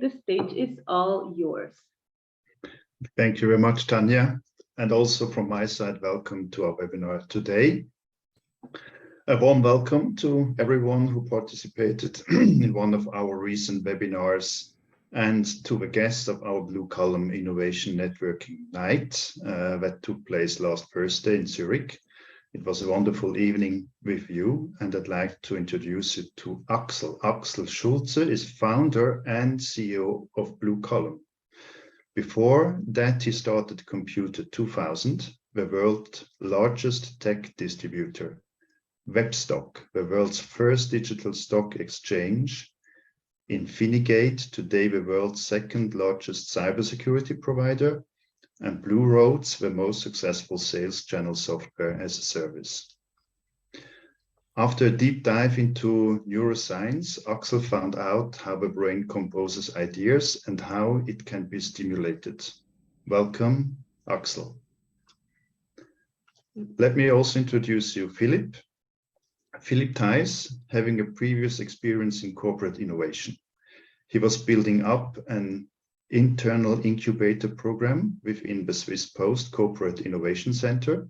the stage is all yours. Thank you very much, Tanya. And also from my side, welcome to our webinar today. A warm welcome to everyone who participated in one of our recent webinars and to the guests of our BlueCallom Innovation Networking Night that took place last Thursday in Zurich. It was a wonderful evening with you, and I'd like to introduce you to Axel. Axel Schulze is founder and CEO of BlueCallom. Before that, he started Computer 2000, the world's largest tech distributor. Webstock, the world's first digital stock exchange. Infinigate, today the world's second largest cybersecurity provider. And Blue Roads, the most successful sales channel software as a service. After a deep dive into neuroscience, Axel found out how the brain composes ideas and how it can be stimulated. Welcome, Axel. Let me also introduce you, Philip. Philip Thijs, having a previous experience in corporate innovation. He was building up an internal incubator program within the Swiss Post Corporate Innovation Center,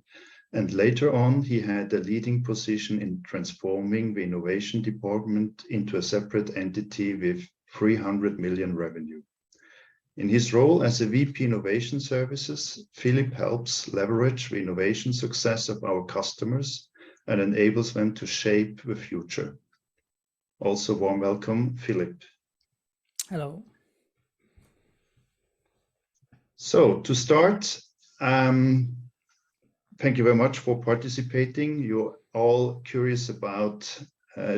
and later on he had a leading position in transforming the innovation department into a separate entity with 300 million revenue. In his role as a VP Innovation Services, Philip helps leverage the innovation success of our customers and enables them to shape the future. Also, warm welcome, Philip. Hello. So to start, thank you very much for participating. You're all curious about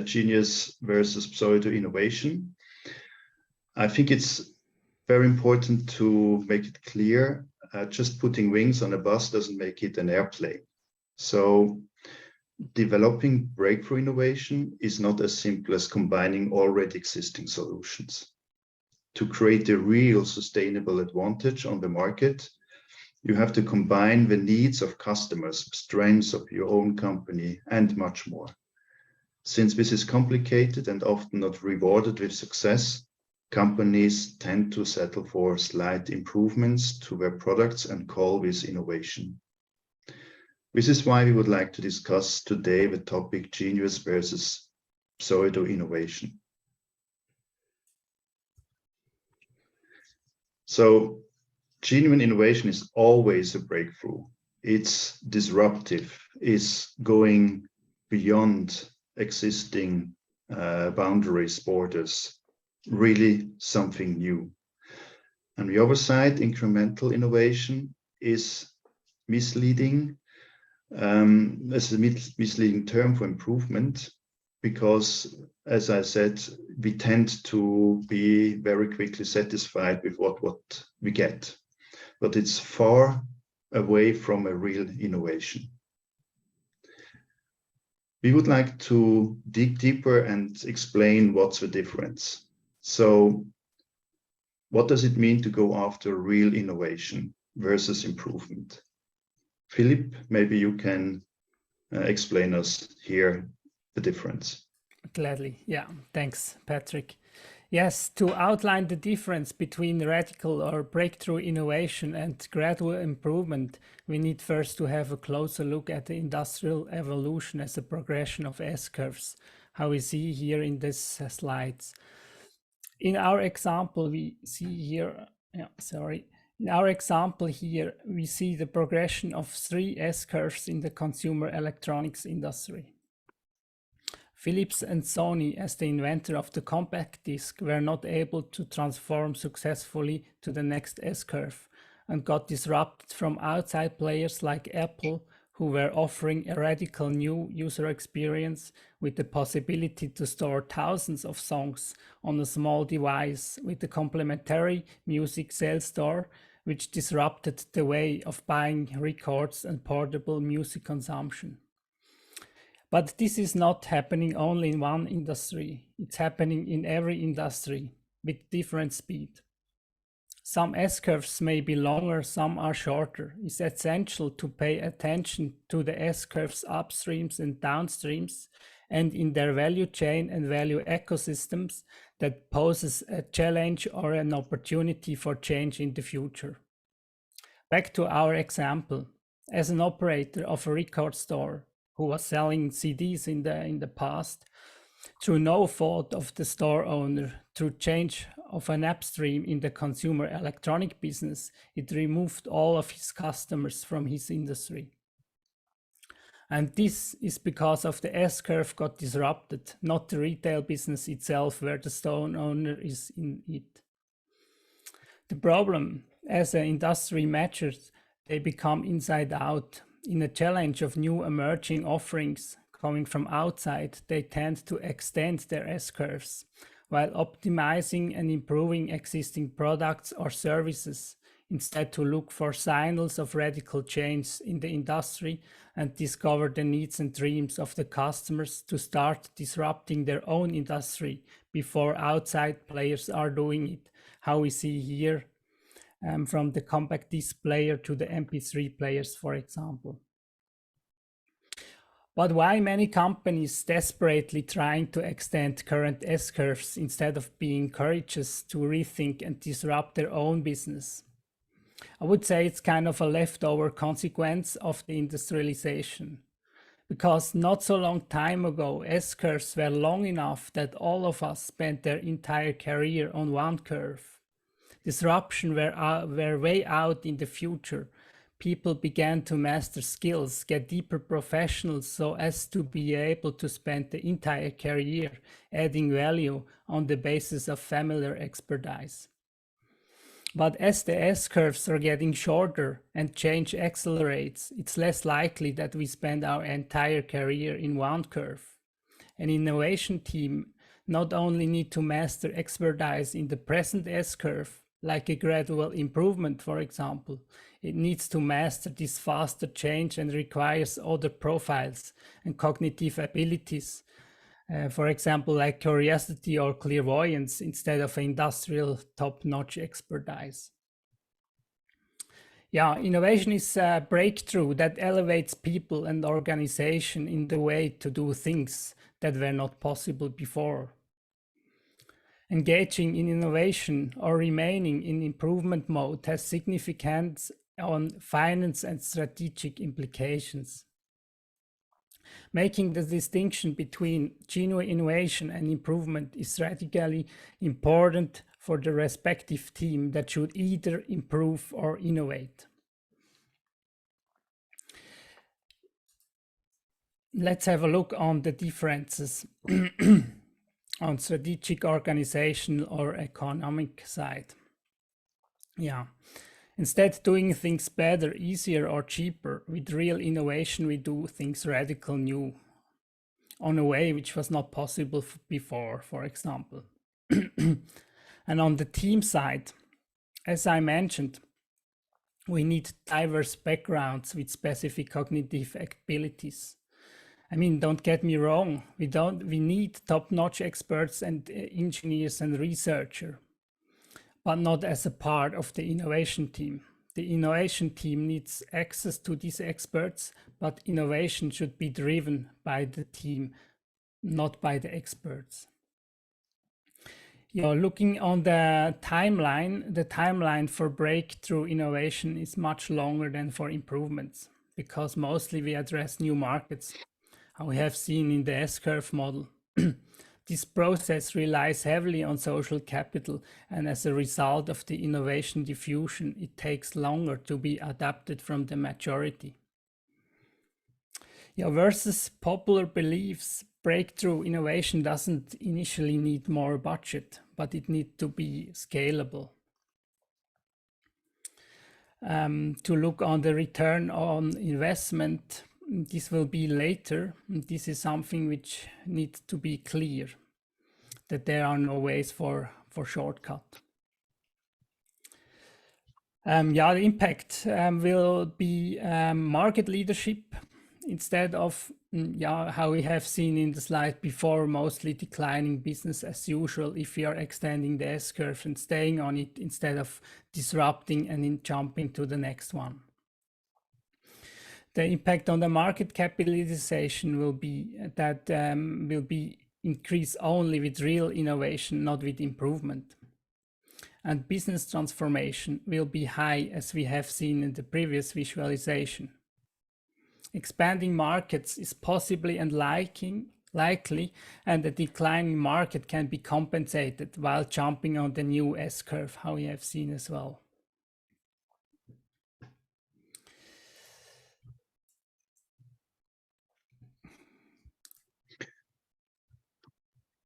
genius versus pseudo innovation. I think it's very important to make it clear, just putting wings on a bus doesn't make it an airplane. So developing breakthrough innovation is not as simple as combining already existing solutions. To create a real sustainable advantage on the market, you have to combine the needs of customers, strengths of your own company, and much more. Since this is complicated and often not rewarded with success, companies tend to settle for slight improvements to their products and call this innovation. This is why we would like to discuss today the topic genius versus pseudo innovation. So genuine innovation is always a breakthrough. It's disruptive, it's going beyond existing boundaries, borders, really something new. On the other side, incremental innovation is misleading, as a misleading term for improvement, because, as I said, we tend to be very quickly satisfied with what we get, but it's far away from a real innovation. We would like to dig deeper and explain what's the difference. So what does it mean to go after real innovation versus improvement? Philip, maybe you can explain us here the difference. Gladly. Yeah, thanks, Patrick. Yes, to outline the difference between radical or breakthrough innovation and gradual improvement, we need first to have a closer look at the industrial evolution as a progression of S-curves, how we see here in this slides. In our example, we see here, In our example here, we see the progression of 3 S-curves in the consumer electronics industry. Philips and Sony, as the inventor of the compact disc, were not able to transform successfully to the next S-curve and got disrupted from outside players like Apple, who were offering a radical new user experience with the possibility to store thousands of songs on a small device with a complementary music sales store, which disrupted the way of buying records and portable music consumption. But this is not happening only in one industry. It's happening in every industry with different speed. Some S-curves may be longer, some are shorter. It's essential to pay attention to the S-curves upstreams and downstreams and in their value chain and value ecosystems that poses a challenge or an opportunity for change in the future. Back to our example. As an operator of a record store who was selling CDs in the past, through no fault of the store owner, through change of an upstream in the consumer electronic business, it removed all of his customers from his industry. And this is because of the S-curve got disrupted, not the retail business itself where the store owner is in it. The problem, as the industry matures, they become inside out. In a challenge of new emerging offerings coming from outside, they tend to extend their S-curves while optimizing and improving existing products or services, instead to look for signals of radical change in the industry and discover the needs and dreams of the customers to start disrupting their own industry before outside players are doing it, how we see here from the compact disc player to the MP3 players, for example. But why many companies desperately trying to extend current S-curves instead of being courageous to rethink and disrupt their own business? I would say it's kind of a leftover consequence of the industrialization. Because not so long time ago, S-curves were long enough that all of us spent their entire career on one curve. Disruption were way out in the future. People began to master skills, get deeper professionals so as to be able to spend the entire career adding value on the basis of familiar expertise. But as the S-curves are getting shorter and change accelerates, it's less likely that we spend our entire career in one curve. An innovation team not only need to master expertise in the present S-curve, like a gradual improvement, for example, it needs to master this faster change and requires other profiles and cognitive abilities. For example, like curiosity or clairvoyance instead of industrial top-notch expertise. Yeah, innovation is a breakthrough that elevates people and organization in the way to do things that were not possible before. Engaging in innovation or remaining in improvement mode has significance on finance and strategic implications. Making the distinction between genuine innovation and improvement is strategically important for the respective team that should either improve or innovate. Let's have a look on the differences on strategic, organizational or economic side. Yeah. Instead doing things better, easier or cheaper, with real innovation we do things radical new on a way which was not possible before, for example. And on the team side, as I mentioned, we need diverse backgrounds with specific cognitive abilities. I mean, don't get me wrong, we need top-notch experts and engineers and researchers, but not as a part of the innovation team. The innovation team needs access to these experts, but innovation should be driven by the team, not by the experts. Looking on the timeline for breakthrough innovation is much longer than for improvements, because mostly we address new markets, how we have seen in the S-curve model. This process relies heavily on social capital, and as a result of the innovation diffusion, it takes longer to be adapted from the majority. Versus popular beliefs, breakthrough innovation doesn't initially need more budget, but it needs to be scalable. To look on the return on investment, this will be later. This is something which needs to be clear, that there are no ways for shortcut. The impact will be market leadership instead of how we have seen in the slide before, mostly declining business as usual if we are extending the S-curve and staying on it instead of disrupting and then jumping to the next one. The impact on the market capitalization will be that will be increase only with real innovation, not with improvement. And business transformation will be high, as we have seen in the previous visualization. Expanding markets is possibly and likely, and a declining market can be compensated while jumping on the new S-curve, how we have seen as well.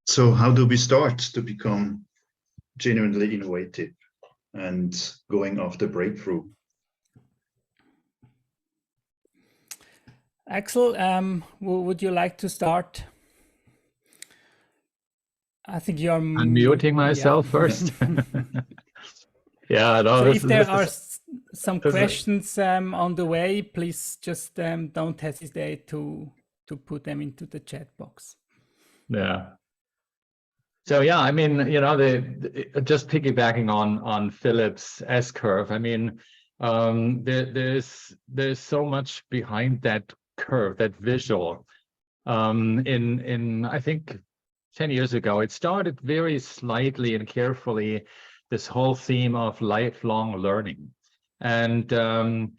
So how do we start to become genuinely innovative and going after breakthrough? Axel, would you like to start? I think you're unmuting myself first. Yeah, no, so if there are some questions on the way, please just don't hesitate to put them into the chat box. Yeah. So yeah, I mean, you know, just piggybacking on Philip's S-curve. I mean, there's so much behind that curve, that visual. In I think 10 years ago, it started very slightly and carefully, this whole theme of lifelong learning. And there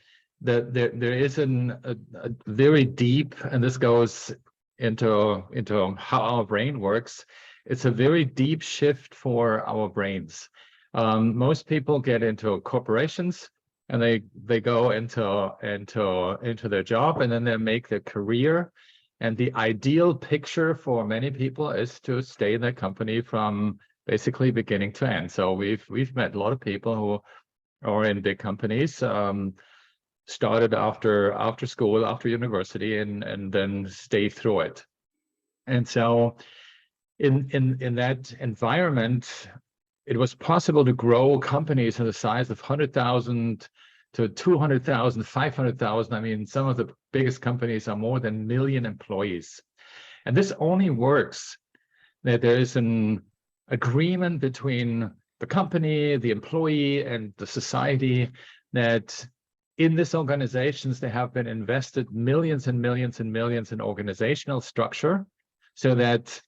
is a very deep, and this goes into how our brain works. It's a very deep shift for our brains. Most people get into corporations and they go into their job, and then they make their career. And the ideal picture for many people is to stay in that company from basically beginning to end. So we've met a lot of people who are in big companies, started after school, after university, and then stay through it. And so in that environment, it was possible to grow companies in the size of 100,000 to 200,000, 500,000. I mean, some of the biggest companies are more than 1 million employees. And this only works that there is an agreement between the company, the employee, and the society, that in these organizations, they have been invested millions and millions and millions in organizational structure, so that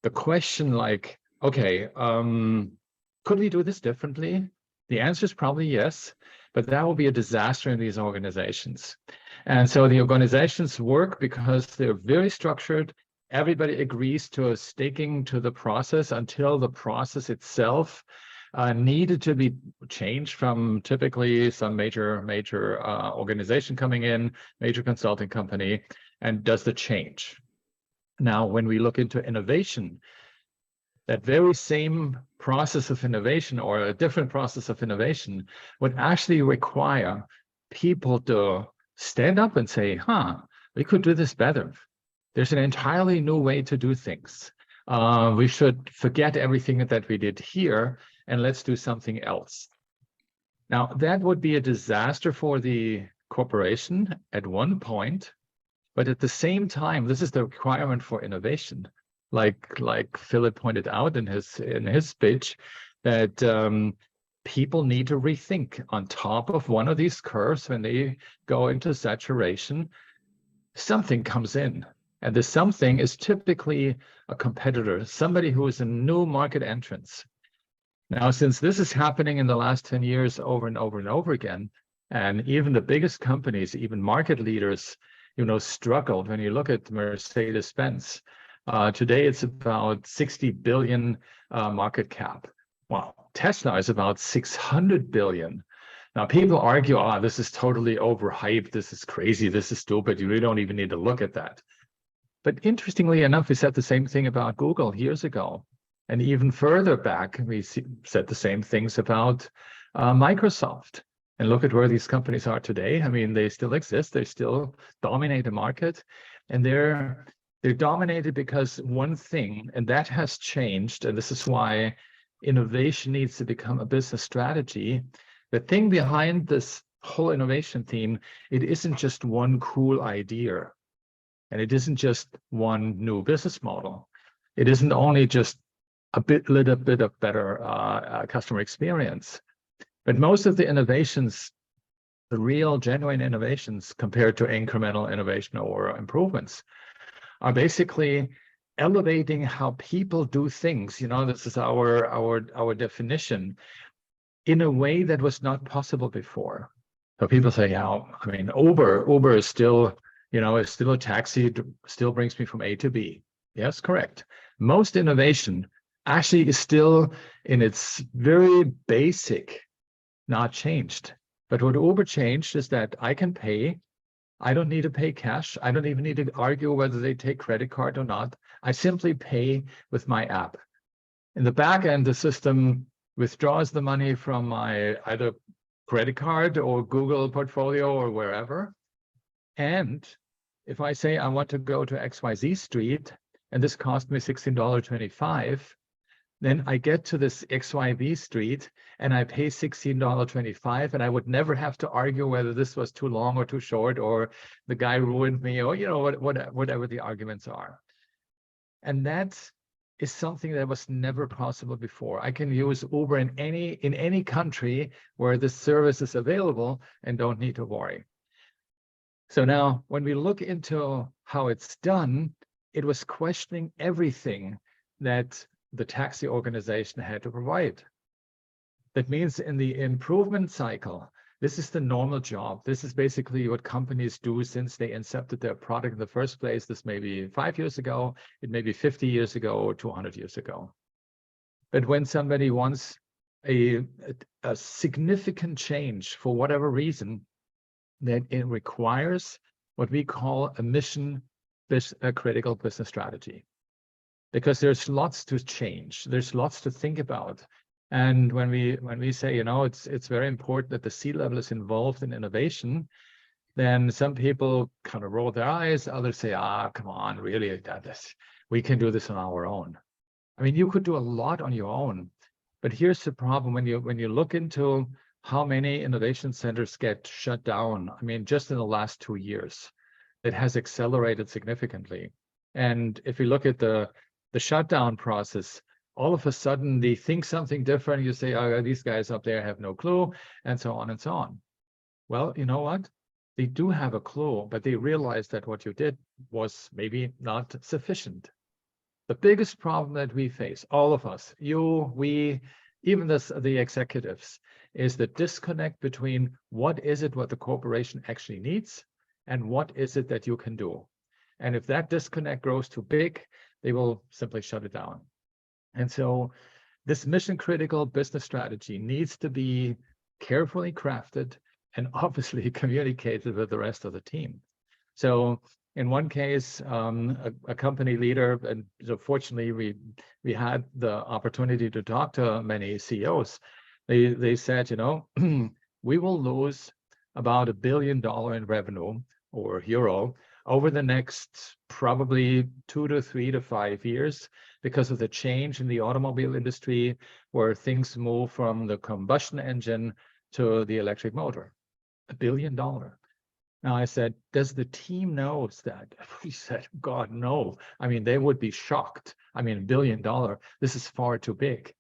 the question like, okay, could we do this differently? The answer is probably yes, but that will be a disaster in these organizations. And so the organizations work because they're very structured. Everybody agrees to sticking to the process until the process itself needed to be changed from typically some major organization coming in, major consulting company, and does the change. Now, when we look into innovation, that very same process of innovation, or a different process of innovation, would actually require people to stand up and say, we could do this better. There's an entirely new way to do things. We should forget everything that we did here and let's do something else. Now, that would be a disaster for the corporation at one point, but at the same time, this is the requirement for innovation. Like Philip pointed out in his speech, that people need to rethink on top of one of these curves. When they go into saturation, something comes in, and the something is typically a competitor, somebody who is a new market entrance. Now, since this is happening in the last 10 years over and over and over again, and even the biggest companies, even market leaders, struggled. When you look at Mercedes-Benz, today it's about 60 billion market cap. Wow, Tesla is about 600 billion. Now, people argue, this is totally overhyped, this is crazy, this is stupid, you really don't even need to look at that. But interestingly enough, we said the same thing about Google years ago. And even further back, we said the same things about Microsoft. And look at where these companies are today. I mean, they still exist, they still dominate the market. And they're dominated because one thing, and that has changed, and this is why innovation needs to become a business strategy. The thing behind this whole innovation theme, it isn't just one cool idea, and it isn't just one new business model. It isn't only just little bit of better customer experience, but most of the innovations, the real genuine innovations compared to incremental innovation or improvements, are basically elevating how people do things. This is our definition, in a way that was not possible before. So people say, I mean, Uber is still, is still a taxi, still brings me from A to B. Yes, correct. Most innovation actually is still in its very basic, not changed. But what Uber changed is that I can pay. I don't need to pay cash. I don't even need to argue whether they take credit card or not. I simply pay with my app. In the back end, the system withdraws the money from my either credit card or Google portfolio or wherever. And if I say I want to go to XYZ Street, and this cost me $16.25, then I get to this XYZ Street and I pay $16.25, and I would never have to argue whether this was too long or too short, or the guy ruined me, or whatever the arguments are. And that is something that was never possible before. I can use Uber in any country where this service is available and don't need to worry. So now, when we look into how it's done, it was questioning everything that the taxi organization had to provide. That means in the improvement cycle, this is the normal job. This is basically what companies do since they incepted their product in the first place. This may be 5 years ago, it may be 50 years ago, or 200 years ago. But when somebody wants a significant change for whatever reason, that it requires what we call a mission critical business strategy. Because there's lots to change, there's lots to think about. And when we say, it's very important that the C-level is involved in innovation, then some people kind of roll their eyes, others say, come on, really, we can do this on our own. I mean, you could do a lot on your own, but here's the problem. When you look into how many innovation centers get shut down, I mean, just in the last 2 years, it has accelerated significantly. And if you look at the shutdown process, all of a sudden they think something different. You say, these guys up there have no clue, and so on and so on. Well, you know what? They do have a clue, but they realize that what you did was maybe not sufficient. The biggest problem that we face, all of us, you, we, even the executives, is the disconnect between what the corporation actually needs and what is it that you can do. And if that disconnect grows too big, they will simply shut it down. And so this mission critical business strategy needs to be carefully crafted and obviously communicated with the rest of the team. So in one case, a company leader, and so fortunately we had the opportunity to talk to many CEOs. They said, we will lose about $1 billion in revenue or euro over the next probably 2 to 3 to 5 years because of the change in the automobile industry, where things move from the combustion engine to the electric motor. $1 billion. Now I said, does the team know that? He said, God, no. I mean, they would be shocked. I mean, $1 billion, this is far too big.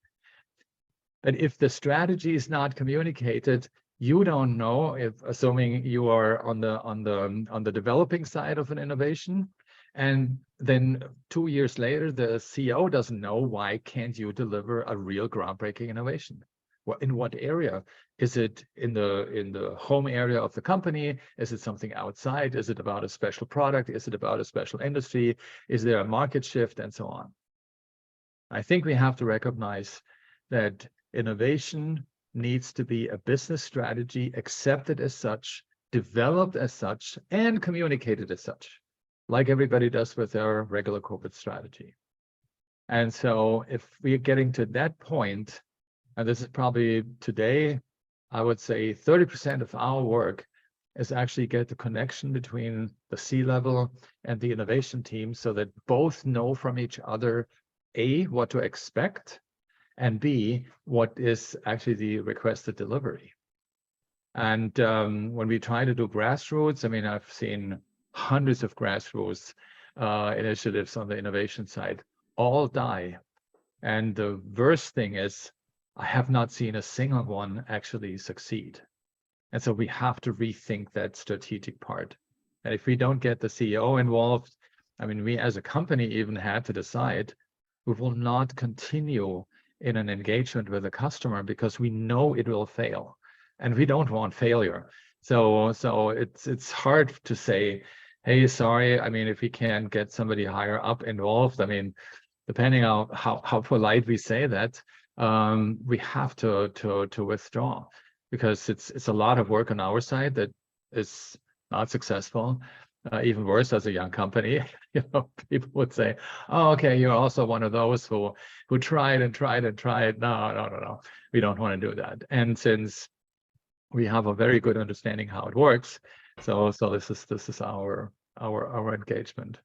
But if the strategy is not communicated, you don't know, if assuming you are on the developing side of an innovation, and then 2 years later the CEO doesn't know, why can't you deliver a real groundbreaking innovation? Well, in what area? Is it in the home area of the company? Is it something outside? Is it about a special product? Is it about a special industry? Is there a market shift, and so on? I think we have to recognize that innovation needs to be a business strategy, accepted as such, developed as such, and communicated as such, like everybody does with their regular corporate strategy. And so if we're getting to that point, and this is probably today, I would say 30% of our work is actually get the connection between the C-level and the innovation team, so that both know from each other, A, what to expect, and B, what is actually the requested delivery. And when we try to do grassroots, I mean, I've seen hundreds of grassroots initiatives on the innovation side, all die. And the worst thing is, I have not seen a single one actually succeed. And so we have to rethink that strategic part. And if we don't get the CEO involved, I mean, we as a company even had to decide we will not continue in an engagement with a customer because we know it will fail, and we don't want failure. So it's hard to say, hey, sorry. I mean, if we can get somebody higher up involved, I mean, depending on how polite we say that, we have to withdraw, because it's a lot of work on our side that is not successful. Even worse, as a young company, people would say, "Oh, okay, you're also one of those who tried and tried and tried." No, we don't want to do that. And since we have a very good understanding how it works, so this is our engagement.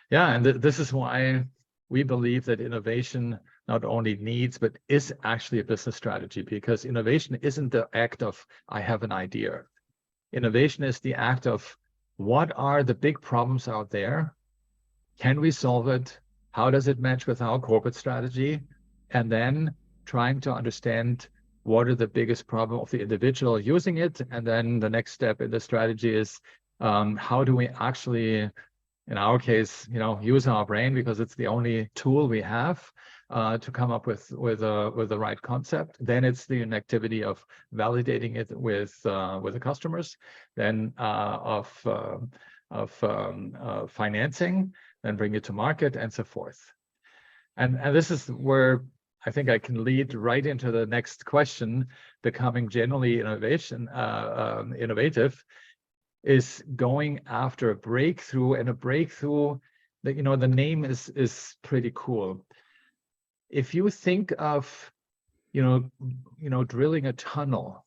Yeah, and this is why we believe that innovation not only needs but is actually a business strategy, because innovation isn't the act of I have an idea. Innovation is the act of what are the big problems out there? Can we solve it? How does it match with our corporate strategy? And then trying to understand what are the biggest problems of the individual using it. And then the next step in the strategy is how do we actually, in our case, use our brain, because it's the only tool we have to come up with the right concept. Then it's the activity of validating it with the customers, then of financing, then bring it to market, and so forth. And this is where I think I can lead right into the next question. Becoming generally innovative is going after a breakthrough, and a breakthrough that, the name is pretty cool. If you think of, drilling a tunnel,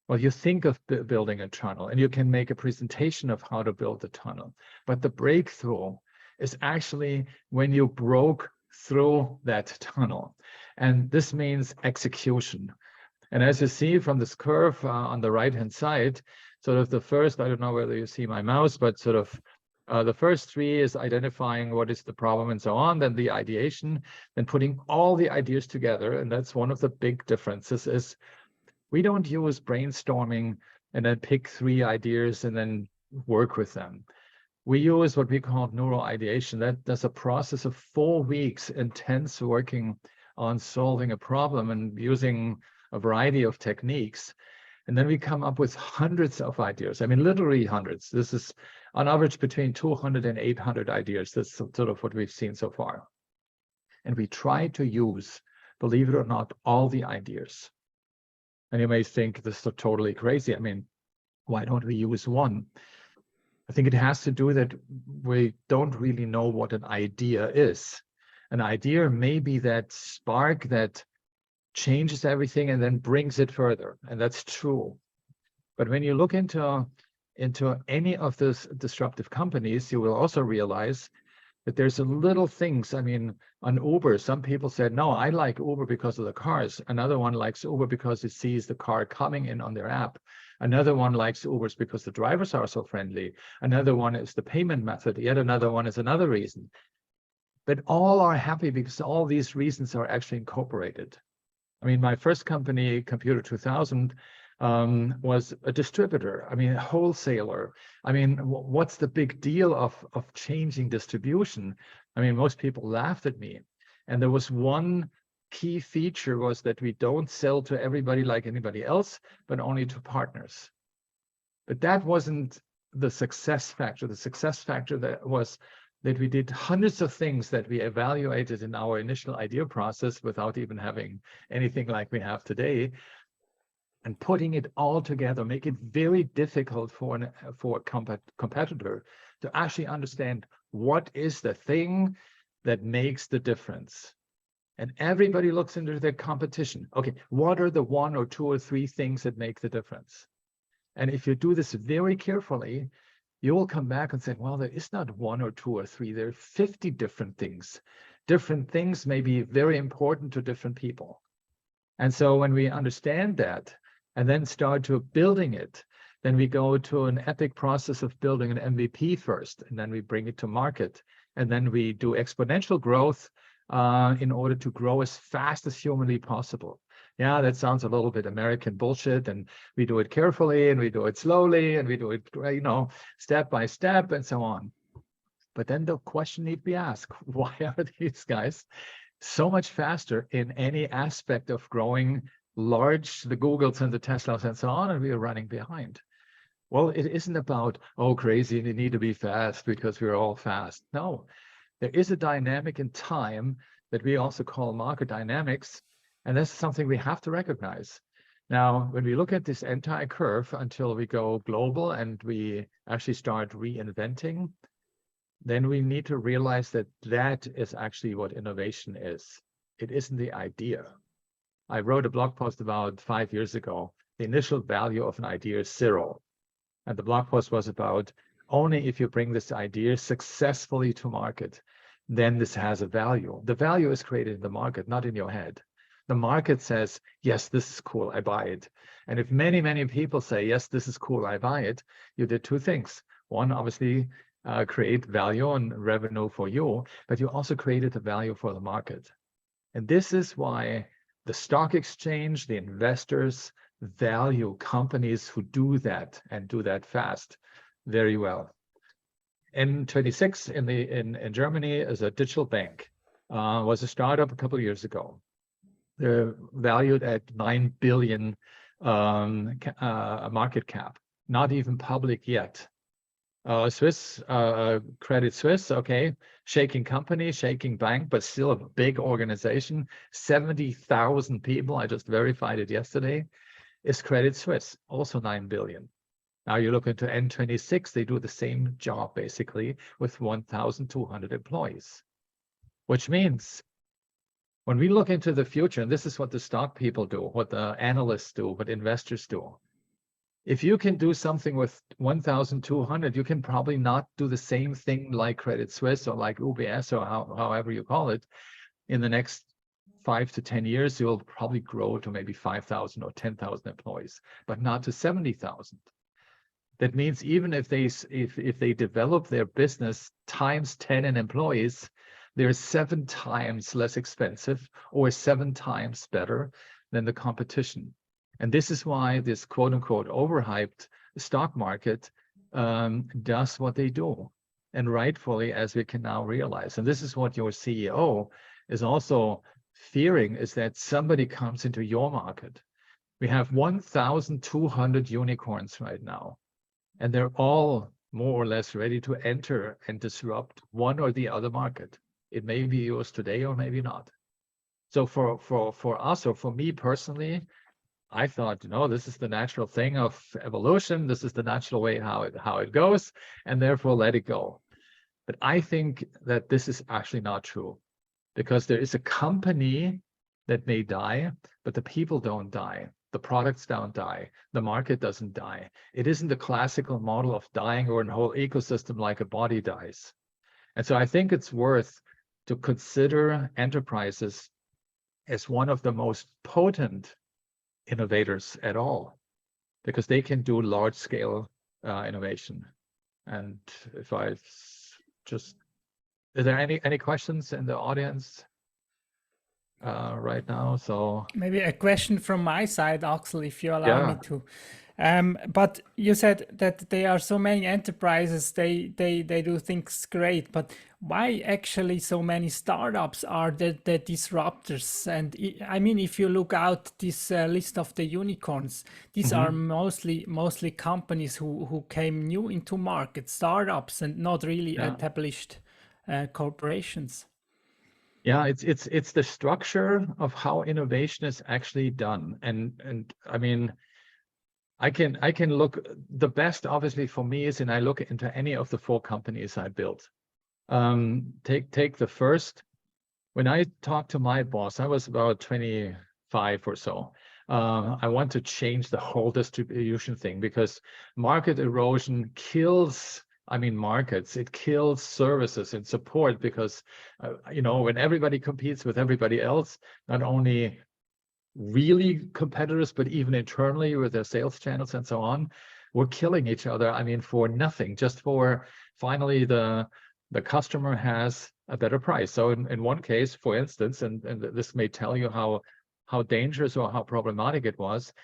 well, you think of building a tunnel, and you can make a presentation of how to build the tunnel. But the breakthrough is actually when you broke through that tunnel. And this means execution. And as you see from this curve on the right-hand side, sort of the first, I don't know whether you see my mouse, but sort of the first three is identifying what is the problem and so on, then the ideation, then putting all the ideas together. And that's one of the big differences is we don't use brainstorming and then pick 3 ideas and then work with them. We use what we call neural ideation. That's a process of 4 weeks intense working on solving a problem and using a variety of techniques. And then we come up with hundreds of ideas. I mean, literally hundreds. This is on average between 200 and 800 ideas. That's sort of what we've seen so far. And we try to use, believe it or not, all the ideas. And you may think this is totally crazy. I mean, why don't we use one? I think it has to do that we don't really know what an idea is. An idea may be that spark that changes everything and then brings it further. And that's true. But when you look into any of those disruptive companies, you will also realize that there's a little things. I mean, on Uber, some people said, no, I like Uber because of the cars. Another one likes Uber because it sees the car coming in on their app. Another one likes Ubers because the drivers are so friendly. Another one is the payment method. Yet another one is another reason. But all are happy because all these reasons are actually incorporated. I mean, my first company, Computer 2000, was a distributor. I mean, a wholesaler. I mean, what's the big deal of changing distribution? I mean, most people laughed at me. And there was one key feature was that we don't sell to everybody like anybody else, but only to partners. But that wasn't the success factor. The success factor that was that we did hundreds of things that we evaluated in our initial idea process without even having anything like we have today, and putting it all together, make it very difficult for a competitor to actually understand what is the thing that makes the difference. And everybody looks into their competition. Okay, what are the 1 or 2 or 3 things that make the difference? And if you do this very carefully, you will come back and say, well, there is not 1 or 2 or 3, there are 50 different things. Different things may be very important to different people. And so when we understand that and then start to building it, then we go to an epic process of building an MVP first, and then we bring it to market. And then we do exponential growth in order to grow as fast as humanly possible. Yeah, that sounds a little bit American bullshit, and we do it carefully and we do it slowly and we do it, step by step and so on. But then the question need to be asked, why are these guys so much faster in any aspect of growing large, the Googles and the Teslas and so on, and we are running behind? Well, it isn't about, oh, crazy, and you need to be fast because we're all fast. No, there is a dynamic in time that we also call market dynamics, and that's something we have to recognize. Now, when we look at this entire curve until we go global and we actually start reinventing, then we need to realize that that is actually what innovation is. It isn't the idea. I wrote a blog post about 5 years ago. The initial value of an idea is 0. And the blog post was about only if you bring this idea successfully to market, then this has a value. The value is created in the market, not in your head. The market says, yes, this is cool, I buy it. And if many, many people say, yes, this is cool, I buy it, you did two things. One, obviously, create value and revenue for you, but you also created a value for the market. And this is why the stock exchange, the investors value companies who do that and do that fast very well. N26 in Germany is a digital bank, was a startup a couple of years ago. They're valued at 9 billion market cap, not even public yet. Credit Suisse, okay, shaking company, shaking bank, but still a big organization, 70,000 people, I just verified it yesterday, is Credit Suisse, also 9 billion. Now you look into N26, they do the same job basically with 1,200 employees, which means when we look into the future, and this is what the stock people do, what the analysts do, what investors do, if you can do something with 1,200, you can probably not do the same thing like Credit Suisse or like UBS or however you call it. In the next 5 to 10 years, you'll probably grow to maybe 5,000 or 10,000 employees, but not to 70,000. That means even if they develop their business times 10 in employees, they're 7 times less expensive or 7 times better than the competition. And this is why this quote unquote overhyped stock market does what they do. And rightfully, as we can now realize, and this is what your CEO is also fearing, is that somebody comes into your market. We have 1,200 unicorns right now, and they're all more or less ready to enter and disrupt one or the other market. It may be yours today or maybe not. So for us, or for me personally, I thought, this is the natural thing of evolution. This is the natural way how it goes, and therefore let it go. But I think that this is actually not true, because there is a company that may die, but the people don't die. The products don't die. The market doesn't die. It isn't the classical model of dying or a whole ecosystem like a body dies. And so I think it's worth to consider enterprises as one of the most potent innovators at all, because they can do large scale innovation. And if I just, is there any questions in the audience right now? So maybe a question from my side, Axel, if you allow me to. But you said that there are so many enterprises, they do things great, but why actually so many startups are the disruptors? And I mean, if you look out this list of the unicorns, these are mostly companies who came new into market, startups, and not really established corporations. Yeah, it's the structure of how innovation is actually done, and I mean, I can look, the best obviously for me is, and I look into any of the 4 companies I built. Take the first. When I talked to my boss, I was about 25 or so. I want to change the whole distribution thing, because market erosion kills, markets, it kills services and support, because, when everybody competes with everybody else, not only really competitors, but even internally with their sales channels and so on, we're killing each other, for nothing, just for finally the customer has a better price. So in one case, for instance, and this may tell you how dangerous or how problematic it was,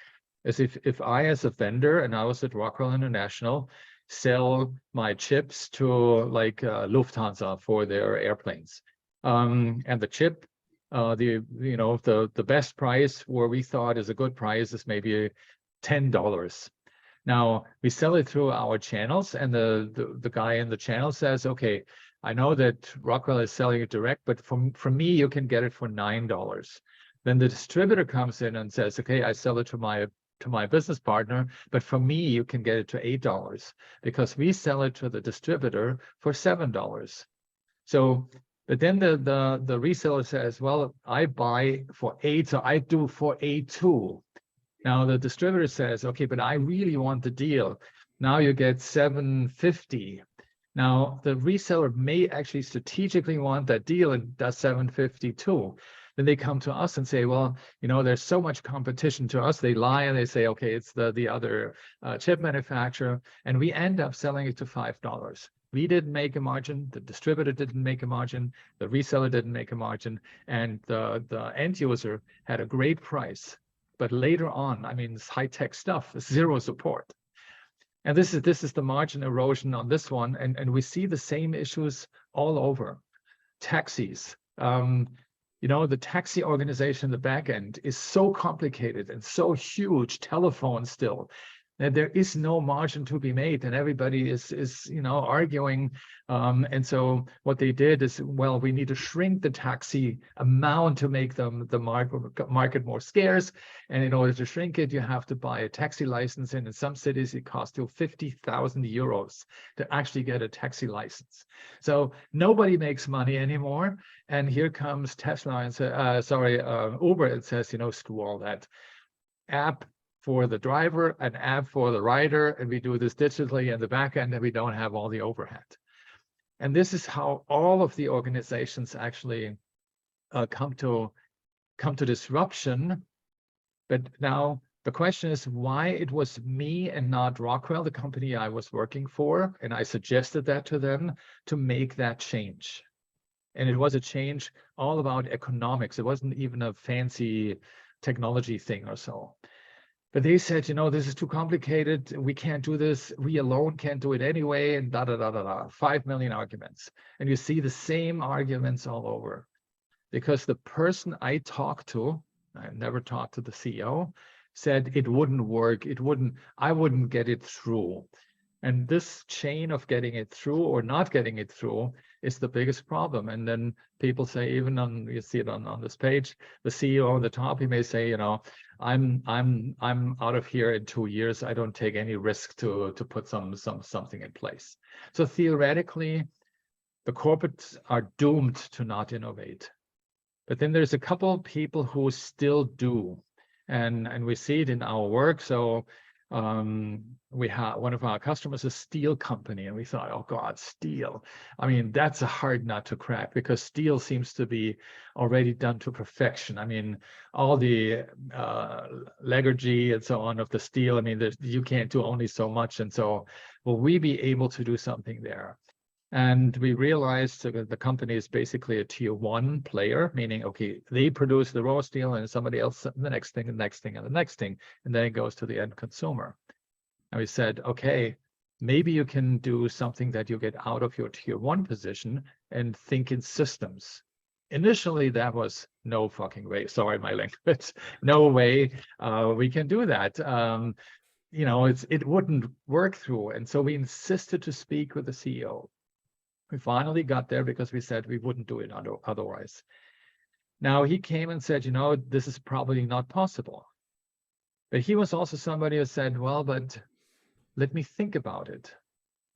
is if I, as a vendor, and I was at Rockwell International, sell my chips to like Lufthansa for their airplanes. And the chip, the best price where we thought is a good price is maybe $10. Now we sell it through our channels, and the guy in the channel says, okay, I know that Rockwell is selling it direct, but from me, you can get it for $9. Then the distributor comes in and says, okay, I sell it to my business partner, but for me, you can get it to $8 because we sell it to the distributor for $7. So, but then the reseller says, well, I buy for $8, so I do for $8 too. Now the distributor says, okay, but I really want the deal. Now you get $7.50. Now the reseller may actually strategically want that deal and does $7.50 too. Then they come to us and say, well, there's so much competition to us. They lie and they say, okay, it's the other chip manufacturer, and we end up selling it to $5. We didn't make a margin, the distributor didn't make a margin, the reseller didn't make a margin, and the end user had a great price. But later on, I mean, it's high-tech stuff, zero support. And this is the margin erosion on this one. And we see the same issues all over. Taxis. The taxi organization in the back end is so complicated and so huge, telephone still, that there is no margin to be made, and everybody is arguing. And so what they did is, well, we need to shrink the taxi amount to make the market more scarce. And in order to shrink it, you have to buy a taxi license. And in some cities, it costs you 50,000 euros to actually get a taxi license. So nobody makes money anymore. And here comes Tesla and Uber and says, screw all that. App for the driver, an app for the rider, and we do this digitally in the back end, and we don't have all the overhead. And this is how all of the organizations actually come to disruption. But now the question is why it was me and not Rockwell, the company I was working for, and I suggested that to them to make that change. And it was a change all about economics. It wasn't even a fancy technology thing or so. But they said, this is too complicated. We can't do this. We alone can't do it anyway. And 5 million arguments. And you see the same arguments all over. Because the person I talked to, I never talked to the CEO, said it wouldn't work. I wouldn't get it through. And this chain of getting it through or not getting it through is the biggest problem. And then people say, even you see it on this page, the CEO on the top, he may say, I'm out of here in 2 years. I don't take any risk to put something in place. So theoretically, the corporates are doomed to not innovate. But then there's a couple of people who still do, and we see it in our work. So we have one of our customers, a steel company, and we thought, oh God, steel. I mean, that's a hard nut to crack because steel seems to be already done to perfection. I mean, all the legargy and so on of the steel, I mean, you can't do only so much. And so will we be able to do something there? And we realized that the company is basically a tier 1 player, meaning, okay, they produce the raw steel and somebody else the next thing, and the next thing, and the next thing, and then it goes to the end consumer. And we said, okay, maybe you can do something that you get out of your tier 1 position and think in systems. Initially, that was no fucking way. Sorry, my language. No way we can do that. It wouldn't work through. And so we insisted to speak with the CEO. We finally got there because we said we wouldn't do it otherwise. Now he came and said, this is probably not possible. But he was also somebody who said, well, but let me think about it.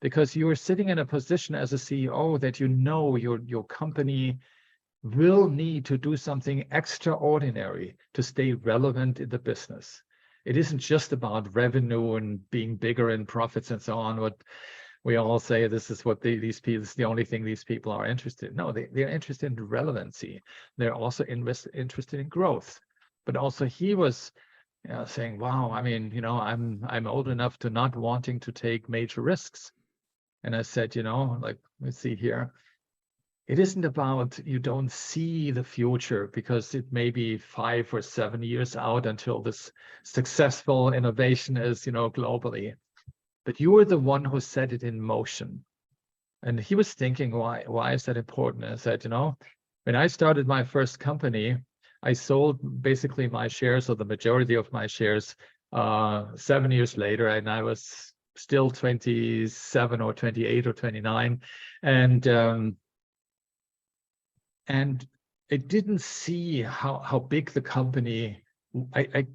Because you are sitting in a position as a CEO that your company will need to do something extraordinary to stay relevant in the business. It isn't just about revenue and being bigger in profits and so on. What we all say, this is what these people, this is the only thing these people are interested in. No, they're interested in relevancy. They're also interested in growth. But also he was saying, wow, I mean, I'm old enough to not wanting to take major risks. And I said, let's see here. It isn't about you don't see the future because it may be 5 or 7 years out until this successful innovation is, globally. but you were the one who set it in motion. And he was thinking, why is that important? And I said, you know, when I started my first company, I sold basically my shares, or the majority of my shares, 7 years later, and I was still 27 or 28 or 29. And it didn't see how big the company, I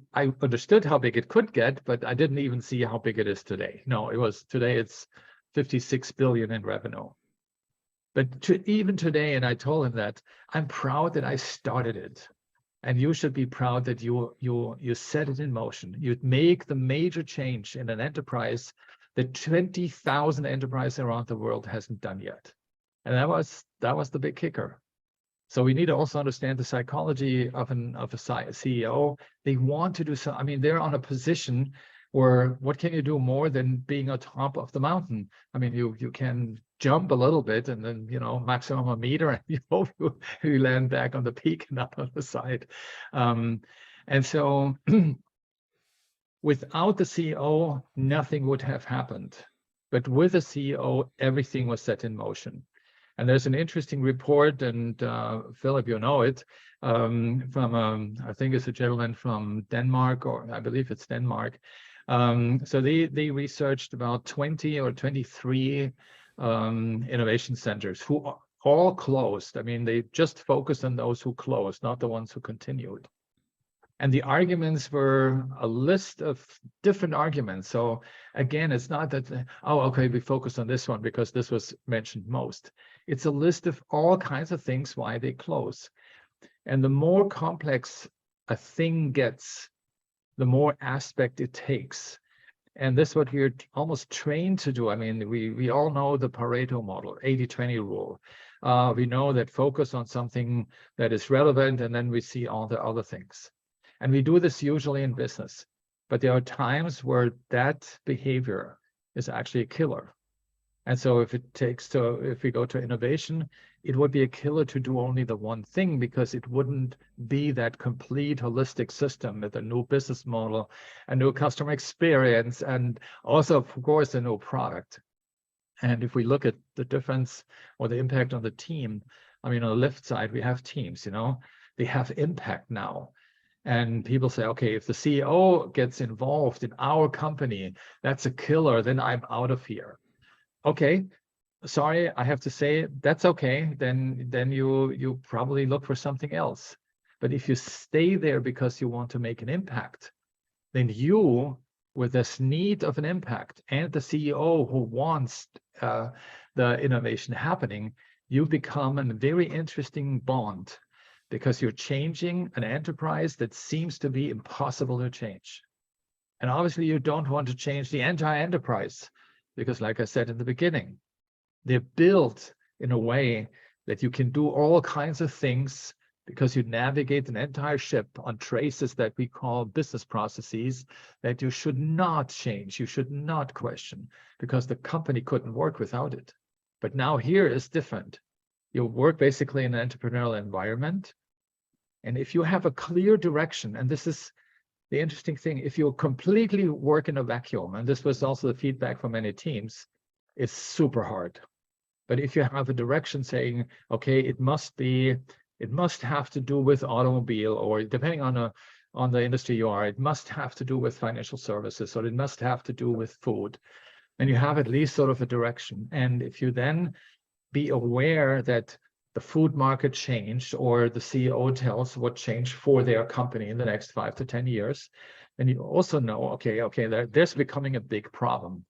understood how big it could get, but I didn't even see how big it is today. No, today it's 56 billion in revenue. But even today, and I told him that I'm proud that I started it. And you should be proud that you set it in motion. You make the major change in an enterprise that 20,000 enterprises around the world hasn't done yet. And that was the big kicker. So we need to also understand the psychology of a CEO. They want to do so. I mean, they're on a position where what can you do more than being on top of the mountain? I mean, you can jump a little bit and then, you know, maximum a meter, and you hope you land back on the peak and not on the side. And so without the CEO, nothing would have happened. But with the CEO, everything was set in motion. And there's an interesting report, and Philip, you know it, from, I think it's a gentleman from Denmark, or I believe it's Denmark. So they researched about 20 or 23 innovation centers who all closed. I mean, they just focused on those who closed, not the ones who continued. And the arguments were a list of different arguments. So again, it's not that, oh, okay, we focused on this one because this was mentioned most. It's a list of all kinds of things why they close. And the more complex a thing gets, the more aspect it takes. And this is what we're almost trained to do. I mean, we all know the Pareto model, 80-20 rule. We know that focus on something that is relevant, and then we see all the other things. And we do this usually in business, but there are times where that behavior is actually a killer. And so if we go to innovation, it would be a killer to do only the one thing, because it wouldn't be that complete holistic system with a new business model, a new customer experience, and also, of course, a new product. And if we look at the difference or the impact on the team, I mean, on the left side, we have teams, you know, they have impact now. And people say, okay, if the CEO gets involved in our company, that's a killer, then I'm out of here. Okay, sorry, I have to say that's okay. Then you probably look for something else. But if you stay there because you want to make an impact, then you, with this need of an impact, and the CEO who wants the innovation happening, you become a very interesting bond, because you're changing an enterprise that seems to be impossible to change. And obviously you don't want to change the entire enterprise, because like I said in the beginning, they're built in a way that you can do all kinds of things, because you navigate an entire ship on traces that we call business processes that you should not change, you should not question, because the company couldn't work without it. But now here is different. You work basically in an entrepreneurial environment. And if you have a clear direction, and this is the interesting thing, if you completely work in a vacuum, and this was also the feedback from many teams, it's super hard. But if you have a direction saying, okay, it must have to do with automobile, or depending on the industry you are, it must have to do with financial services, or it must have to do with food, then you have at least sort of a direction. And if you then be aware that the food market changed, or the CEO tells what changed for their company in the next 5 to 10 years, then you also know, okay, there's becoming a big problem.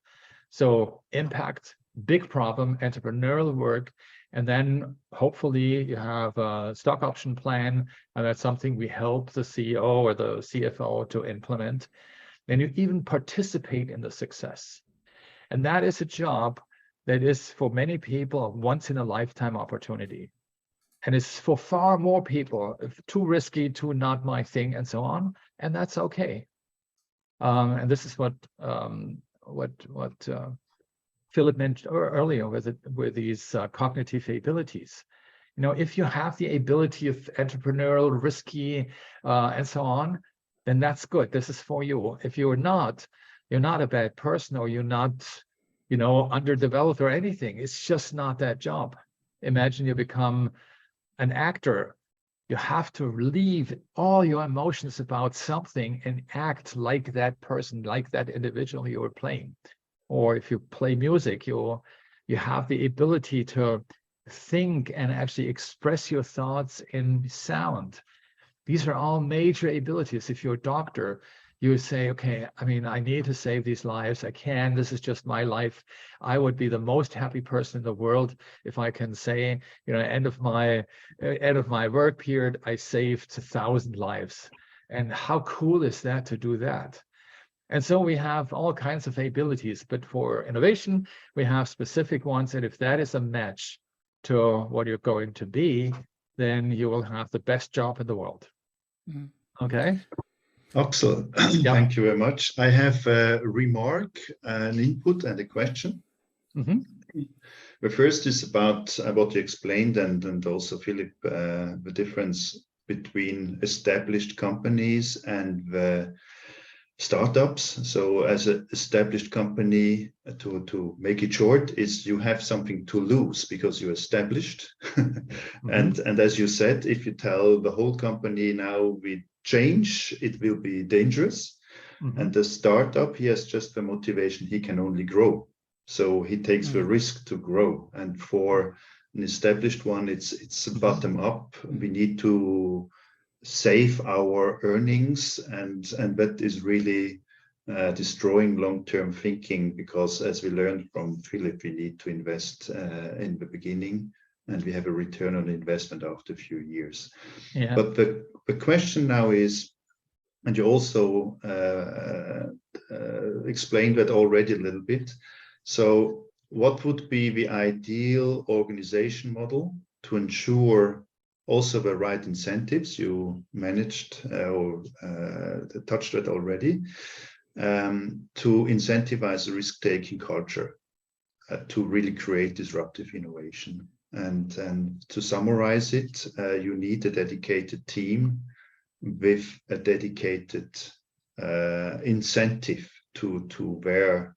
So impact, big problem, entrepreneurial work, and then hopefully you have a stock option plan, and that's something we help the CEO or the CFO to implement. Then you even participate in the success. And that is a job that is for many people a once in a lifetime opportunity. And it's for far more people, too risky, too not my thing, and so on. And that's okay. And this is what Philip mentioned earlier with these cognitive abilities. You know, if you have the ability of entrepreneurial, risky, and so on, then that's good. This is for you. If you're not, you're not a bad person, or you're not, you know, underdeveloped or anything. It's just not that job. Imagine you become an actor. You have to leave all your emotions about something and act like that person, like that individual you were playing. Or if you play music, you have the ability to think and actually express your thoughts in sound. These are all major abilities. If you're a doctor, you would say, okay, I mean, I need to save these lives. I can. This is just my life. I would be the most happy person in the world if I can say, you know, end of my work period, I saved 1,000 lives. And how cool is that to do that? And so we have all kinds of abilities, but for innovation, we have specific ones. And if that is a match to what you're going to be, then you will have the best job in the world. Mhm. Okay. Excellent. Yeah. Thank you very much. I have a remark, an input, and a question. Mhm. The first is about what you explained, and also Philip, the difference between established companies and the startups. So as an established company, to make it short, is you have something to lose because you're established. And as you said, if you tell the whole company now we change, it will be dangerous. And the startup, he has just the motivation, he can only grow. So he takes the risk to grow. And for an established one, it's bottom up. We need to save our earnings, and that is really destroying long-term thinking, because as we learned from Philip, we need to invest in the beginning, and we have a return on investment after a few years. Yeah. But the question now is, and you also explained that already a little bit, so what would be the ideal organization model to ensure also the right incentives? You managed or touched that already, to incentivize a risk-taking culture, to really create disruptive innovation. And to summarize it, you need a dedicated team with a dedicated incentive to their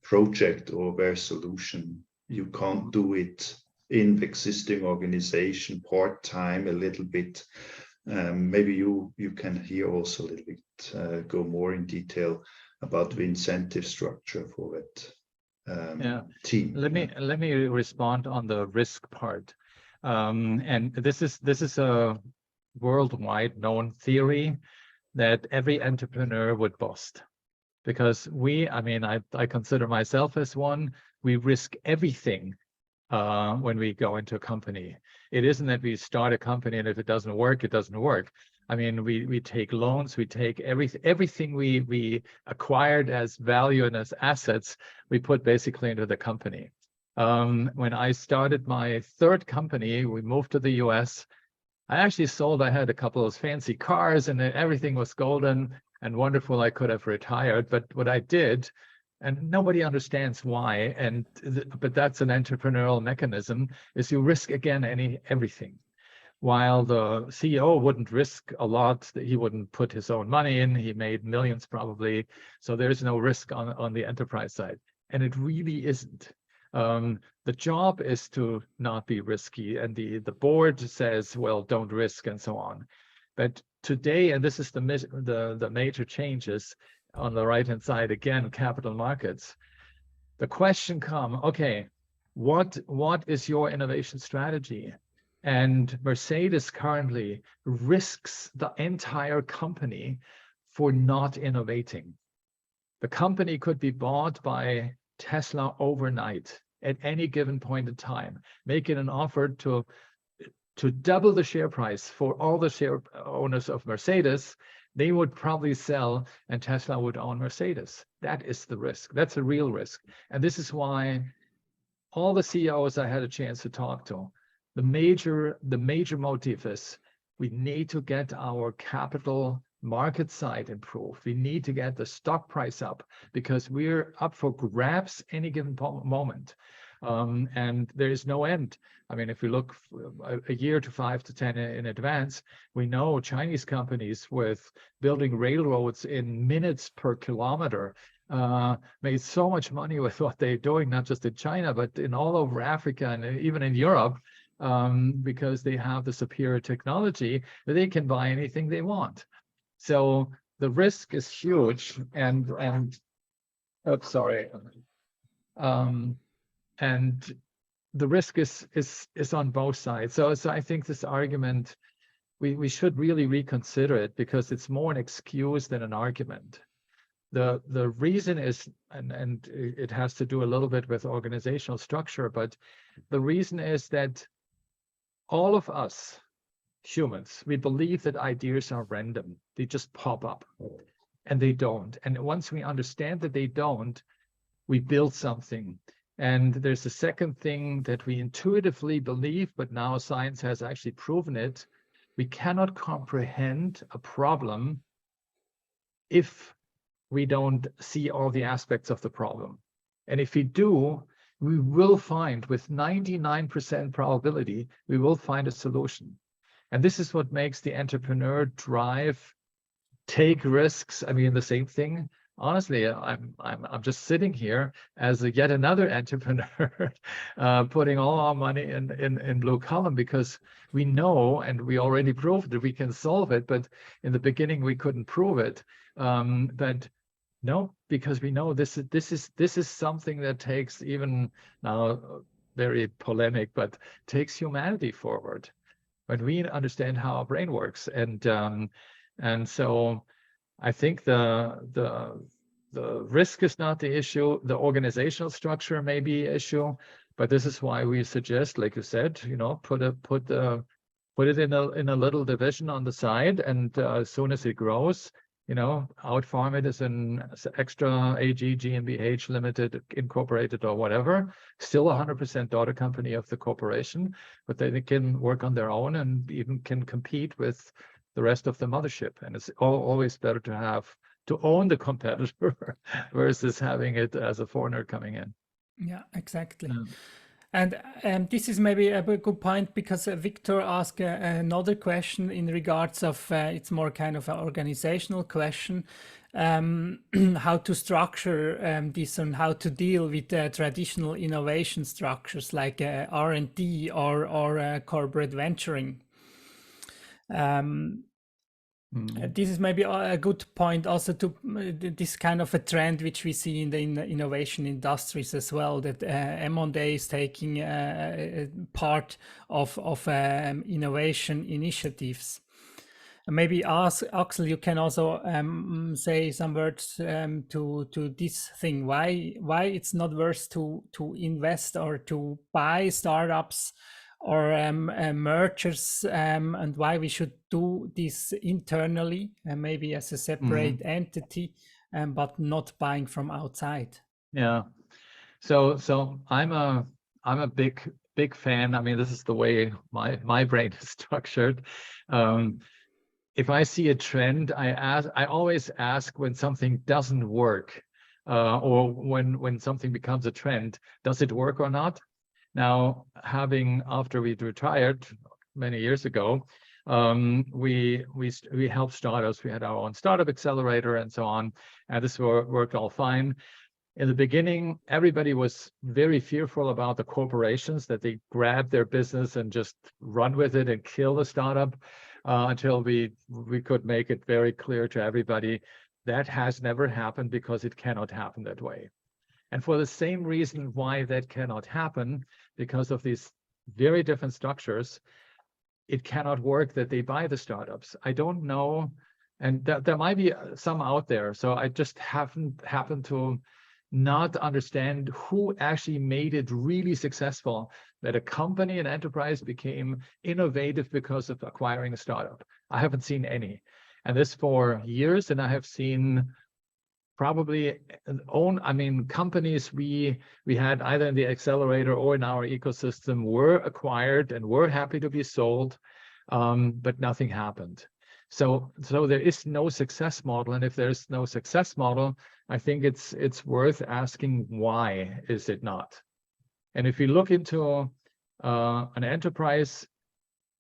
project or their solution. You can't do it in the existing organization part-time a little bit. Maybe you can here also a little bit go more in detail about the incentive structure for that team. Let me respond on the risk part. And this is a worldwide known theory that every entrepreneur would bust, because I consider myself as one. We risk everything when we go into a company. It isn't that we start a company and if it doesn't work, it doesn't work. I mean, we take loans, we take everything we acquired as value and as assets, we put basically into the company. When I started my third company, we moved to the US. I had a couple of fancy cars and everything was golden and wonderful. I could have retired, but what I did, and nobody understands why, but that's an entrepreneurial mechanism, is you risk again everything. While the CEO wouldn't risk a lot, he wouldn't put his own money in, he made millions probably, so there's no risk on the enterprise side. And it really isn't. The job is to not be risky, and the board says, well, don't risk and so on. But today, and this is the major changes on the right-hand side, again, capital markets, the question come, okay, what is your innovation strategy? And Mercedes currently risks the entire company for not innovating. The company could be bought by Tesla overnight at any given point in time, making an offer to double the share price for all the share owners of Mercedes. They would probably sell and Tesla would own Mercedes. That is the risk. That's a real risk. And this is why all the CEOs I had a chance to talk to, the major motive is we need to get our capital market side improved. We need to get the stock price up because we're up for grabs any given moment. And there is no end. I mean, if we look a year to 5 to 10 in advance, we know Chinese companies with building railroads in minutes per kilometer made so much money with what they're doing, not just in China, but in all over Africa and even in Europe, because they have the superior technology that they can buy anything they want. So the risk is huge, and oh, sorry, and the risk is on both sides. So I think this argument, we should really reconsider it, because it's more an excuse than an argument. The reason is, and it has to do a little bit with organizational structure, but the reason is that all of us humans, we believe that ideas are random. They just pop up, and they don't. And once we understand that they don't, we build something. And there's a second thing that we intuitively believe, but now science has actually proven it. We cannot comprehend a problem if we don't see all the aspects of the problem. And if we do, we will find, with 99% probability, we will find a solution. And this is what makes the entrepreneur drive, take risks. I mean, the same thing. Honestly, I'm just sitting here as yet another entrepreneur, putting all our money in BlueCallom, because we know, and we already proved that we can solve it. But in the beginning, we couldn't prove it. But no, because we know this is something that takes, even now very polemic, but takes humanity forward when we understand how our brain works. And so I think the risk is not the issue. The organizational structure may be an issue, but this is why we suggest, like you said, put it in a little division on the side, and as soon as it grows, outfarm it as an extra AG, GmbH Limited, Incorporated, or whatever, still 100% daughter company of the corporation, but they can work on their own and even can compete with the rest of the mothership. And it's always better to own the competitor versus having it as a foreigner coming in. Yeah, exactly. And this is maybe a good point, because Victor asked another question in regards of, it's more kind of an organizational question, how to structure this and how to deal with traditional innovation structures like R&D or corporate venturing. This is maybe a good point also to this kind of a trend which we see in the innovation industries as well, that M&A is taking part of innovation initiatives. Maybe Axel, you can also say some words to this thing. Why it's not worth to invest or to buy startups or mergers, and why we should do this internally and maybe as a separate entity, but not buying from outside. Yeah. So I'm a big fan. I mean, this is the way my brain is structured. If I see a trend, I always ask, when something doesn't work, or when something becomes a trend, does it work or not? Now, after we retired many years ago, we helped startups. We had our own startup accelerator and so on, and this worked all fine. In the beginning, everybody was very fearful about the corporations, that they grab their business and just run with it and kill the startup, until we could make it very clear to everybody that has never happened, because it cannot happen that way. And for the same reason why that cannot happen, because of these very different structures, it cannot work that they buy the startups. I don't know, and there might be some out there. So I just happen to not understand who actually made it really successful, that a company, an enterprise, became innovative because of acquiring a startup. I haven't seen any. And this for years, and I have seen probably companies we had either in the accelerator or in our ecosystem were acquired and were happy to be sold, but nothing happened. So there is no success model, and if there's no success model, I think it's worth asking, why is it not? And if you look into an enterprise,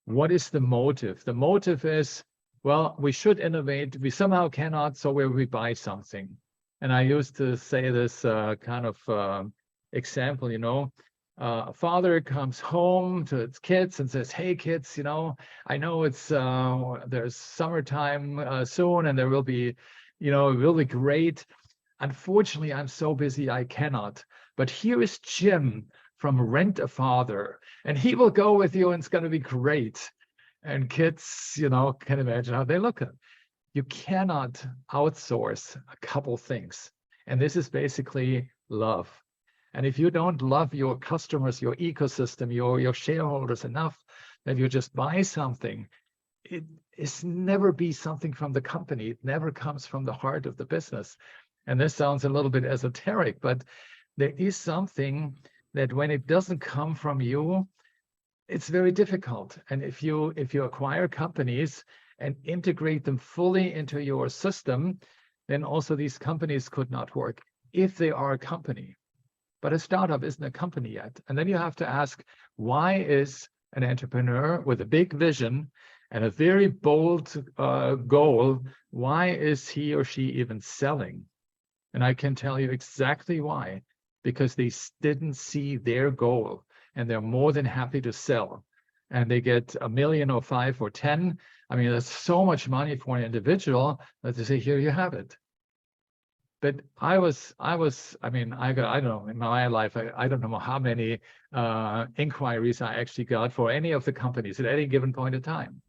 what is the motive? The motive is, well, we should innovate. We somehow cannot, so we buy something. And I used to say this kind of example, you know, a father comes home to his kids and says, hey kids, you know, I know it's there's summertime soon and there will be, you know, it will be great. Unfortunately, I'm so busy I cannot. But here is Jim from Rent a Father, and he will go with you and it's going to be great. And kids, you know, can imagine how they look at it. You cannot outsource a couple things. And this is basically love. And if you don't love your customers, your ecosystem, your shareholders enough that you just buy something, it is never be something from the company. It never comes from the heart of the business. And this sounds a little bit esoteric, but there is something that when it doesn't come from you, it's very difficult. And if you acquire companies and integrate them fully into your system, then also these companies could not work if they are a company. But a startup isn't a company yet. And then you have to ask, why is an entrepreneur with a big vision and a very bold goal, why is he or she even selling? And I can tell you exactly why. Because they didn't see their goal and they're more than happy to sell. And they get $1 million or 5 or 10. I mean, that's so much money for an individual that they say, here you have it. But I mean, I don't know, in my life, I don't know how many inquiries I actually got for any of the companies at any given point in time.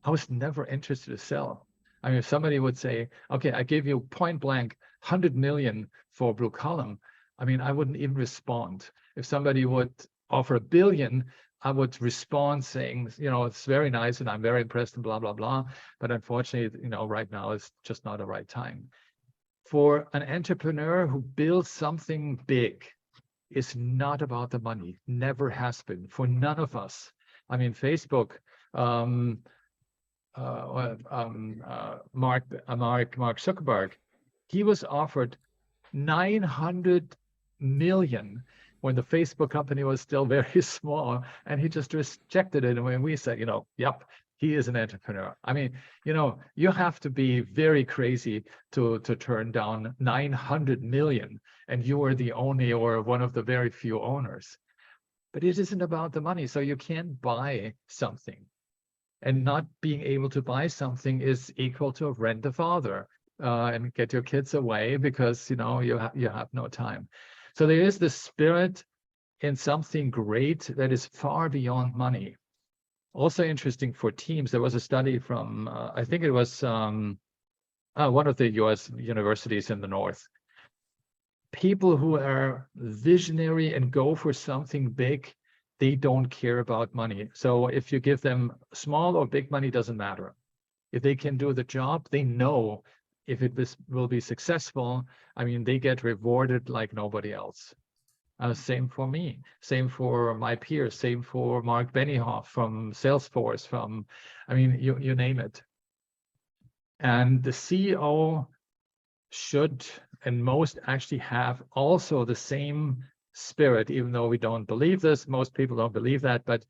I was never interested to sell. I mean, if somebody would say, okay, I give you point blank 100 million for BlueCallom, I mean, I wouldn't even respond. If somebody would offer $1 billion, I would respond saying, you know, it's very nice and I'm very impressed and blah, blah, blah. But unfortunately, you know, right now is just not the right time. For an entrepreneur who builds something big, it's not about the money, never has been for none of us. I mean, Facebook, Mark Zuckerberg, he was offered 900 million when the Facebook company was still very small, and he just rejected it. And when we said, you know, yep, he is an entrepreneur. I mean, you know, you have to be very crazy to turn down 900 million, and you are the only or one of the very few owners. But it isn't about the money, so you can't buy something. And not being able to buy something is equal to rent a father and get your kids away because, you know, you have no time. So there is this spirit in something great that is far beyond money. Also interesting for teams. There was a study from, I think it was one of the US universities in the North. People who are visionary and go for something big, they don't care about money. So if you give them small or big money, doesn't matter. If they can do the job, they know if it will be successful. I mean, they get rewarded like nobody else. Same for me, same for my peers, same for Mark Benioff from Salesforce, from, I mean, you name it. And the CEO should, and most actually have also the same spirit, even though we don't believe this, most people don't believe that, but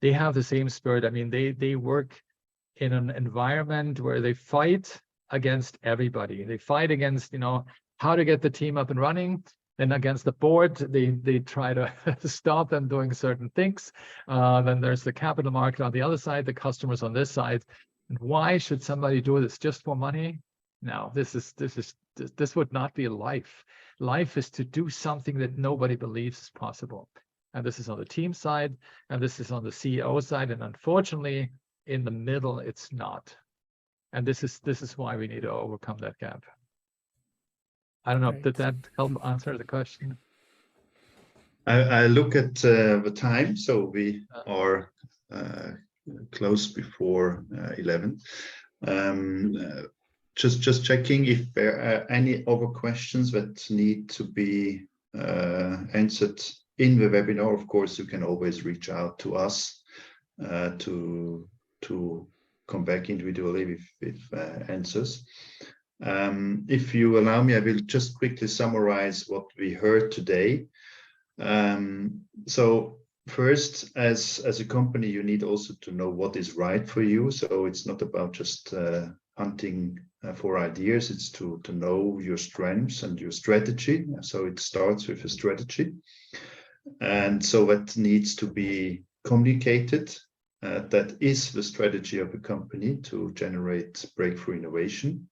they have the same spirit. I mean, they work in an environment where they fight against everybody. They fight against, you know, how to get the team up and running. Then against the board, they try to stop them doing certain things. Then there's the capital market on the other side, the customers on this side. And why should somebody do this just for money? No, this would not be life. Life is to do something that nobody believes is possible. And this is on the team side, and this is on the CEO side. And unfortunately, in the middle, it's not. And this is why we need to overcome that gap. I don't know, Right. did that help answer the question? I look at the time, so we are close before 11. Just checking if there are any other questions that need to be answered in the webinar. Of course, you can always reach out to us to come back individually with answers. If you allow me, I will just quickly summarize what we heard today. So first, as a company, you need also to know what is right for you. So it's not about just hunting for ideas. It's to know your strengths and your strategy. So it starts with a strategy. And so that needs to be communicated. That is the strategy of a company to generate breakthrough innovation.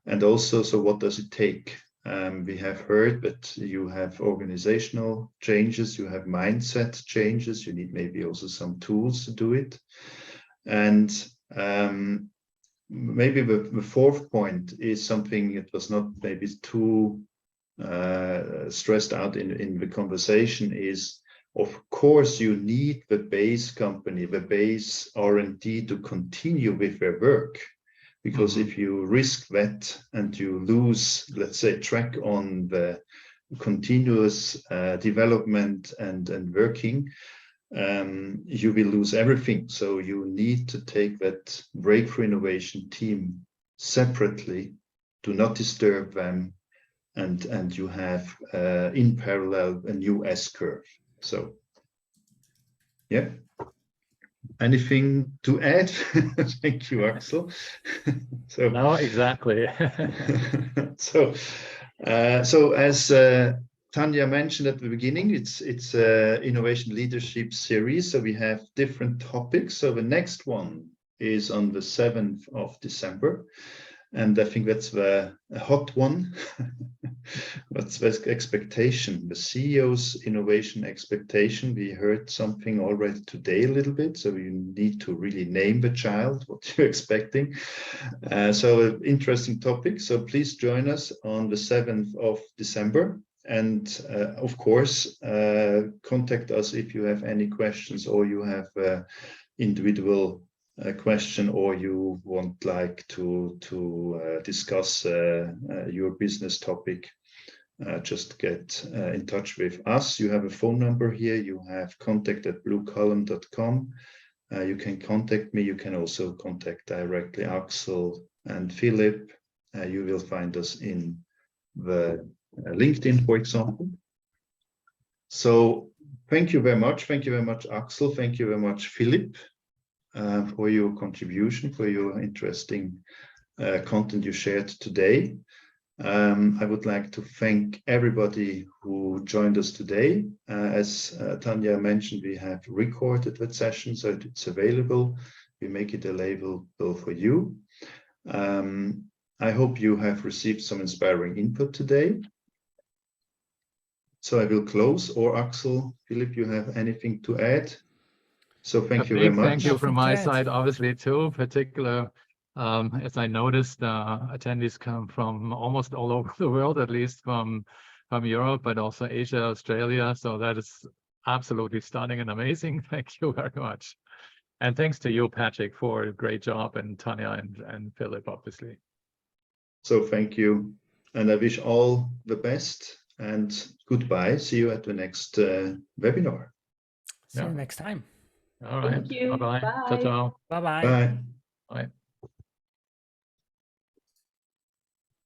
And also, so what does it take? We have heard that you have organizational changes, you have mindset changes, you need maybe also some tools to do it. And maybe the fourth point is something that was not maybe too stressed out in the conversation is, of course, you need the base company, the base R&D to continue with their work. Because if you risk that and you lose, let's say, track on the continuous development and working, you will lose everything. So you need to take that breakthrough innovation team separately, do not disturb them, and you have in parallel a new S-curve. So, yeah. Anything to add? Thank you, Axel. So, No, exactly. so as Tanya mentioned at the beginning, it's a innovation leadership series. So we have different topics. So the next one is on the 7th of December. And I think that's a hot one. What's the expectation? The CEO's innovation expectation. We heard something already today a little bit, so you need to really name the child, what you're expecting. So interesting topic. So please join us on the 7th of December. And of course, contact us if you have any questions or you have individual question or you want like to discuss your business topic. Just get in touch with us. You have a phone number here. You have contact@bluecallom.com. You can contact me. You can also contact directly Axel and Philip. You will find us in the LinkedIn, for example. So thank you very much. Thank you very much, Axel. Thank you very much, Philip, for your contribution, for your interesting content you shared today. I would like to thank everybody who joined us today. As Tanya mentioned, we have recorded that session, so it's available. We make it available for you. I hope you have received some inspiring input today. So I will close, or Axel, Philip, you have anything to add? So thank you very much. Thank you from my side, obviously, too, particular, as I noticed, attendees come from almost all over the world, at least from Europe, but also Asia, Australia. So that is absolutely stunning and amazing. Thank you very much. And thanks to you, Patrick, for a great job, and Tanya and Philip, obviously. So thank you. And I wish all the best and goodbye. See you at the next webinar. See you next time. All right. Thank you. Bye-bye. Bye. Ciao, ciao. Bye-bye. Bye. Bye.